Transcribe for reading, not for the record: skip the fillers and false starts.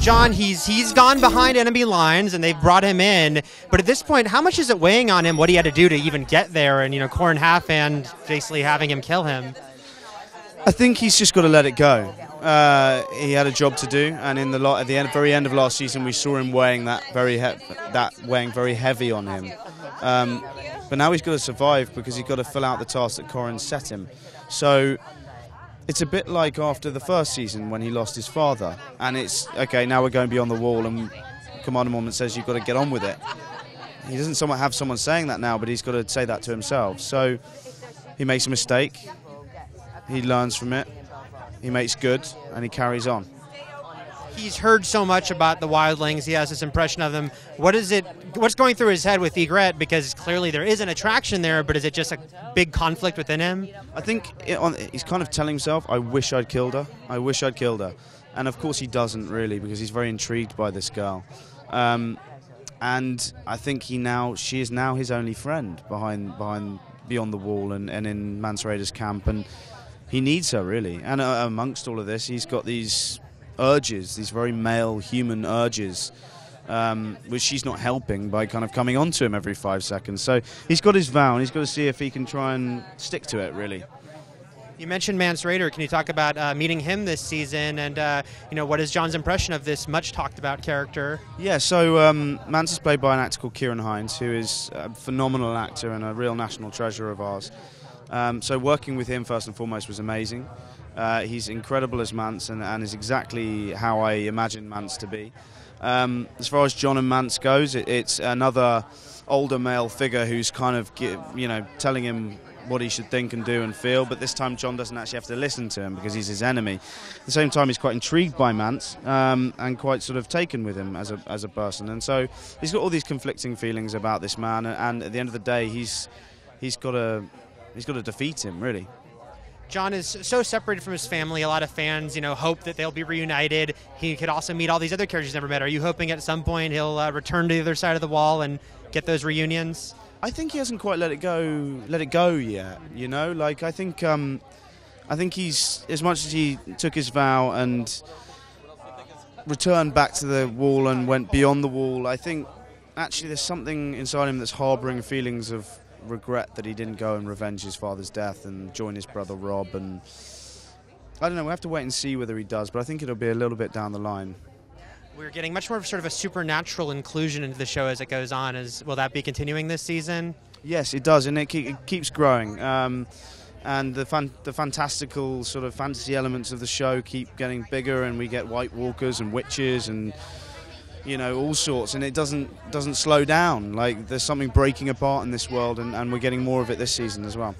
Jon, he's gone behind enemy lines, and they've brought him in. But at this point, how much is it weighing on him? What he had to do to even get there, and Corrin Halfhand basically having him kill him? I think he's just got to let it go. He had a job to do, and at the very end of last season, we saw him weighing weighing very heavy on him. But now he's got to survive because he's got to fill out the task that Corrin set him. So it's a bit like after the first season when he lost his father, and it's okay. Now we're going beyond the wall, and Commander Mormont says you've got to get on with it. He doesn't have someone saying that now, but he's got to say that to himself. So he makes a mistake. He learns from it, he makes good, and he carries on. He's heard so much about the Wildlings, he has this impression of them. What's going through his head with Ygritte? Because clearly there is an attraction there, but is it just a big conflict within him? I think he's kind of telling himself, I wish I'd killed her, I wish I'd killed her. And of course he doesn't really, because he's very intrigued by this girl. And I think she is now his only friend beyond the wall and in Mance Rayder's camp, and he needs her, really. And amongst all of this, he's got these urges, these very male human urges, which she's not helping by kind of coming on to him every 5 seconds. So he's got his vow, and he's got to see if he can try and stick to it, really. You mentioned Mance Rayder. Can you talk about meeting him this season, and what is Jon's impression of this much talked about character? Yeah, so Mance is played by an actor called Kieran Hines, who is a phenomenal actor and a real national treasure of ours. So working with him first and foremost was amazing. He's incredible as Mance, and is exactly how I imagine Mance to be. As far as Jon and Mance goes, it's another older male figure who's kind of telling him what he should think and do and feel, but this time Jon doesn't actually have to listen to him because he's his enemy. At the same time, he's quite intrigued by Mance, and quite sort of taken with him as a person, and so he's got all these conflicting feelings about this man, and at the end of the day, he's got to defeat him, really. Jon is so separated from his family. A lot of fans, hope that they'll be reunited. He could also meet all these other characters he's never met. Are you hoping at some point he'll return to the other side of the wall and get those reunions? I think he hasn't quite let it go yet. Like I think he's, as much as he took his vow and returned back to the wall and went beyond the wall, I think actually there's something inside him that's harbouring feelings of regret that he didn't go and revenge his father's death and join his brother Robb, and I don't know, we'll have to wait and see whether he does, but I think it'll be a little bit down the line. We're getting much more of sort of a supernatural inclusion into the show as it goes on. Will that be continuing this season? Yes, it does, and it keeps growing. And the fantastical sort of fantasy elements of the show keep getting bigger, and we get White Walkers and witches and all sorts, and it doesn't slow down. Like there's something breaking apart in this world, and we're getting more of it this season as well.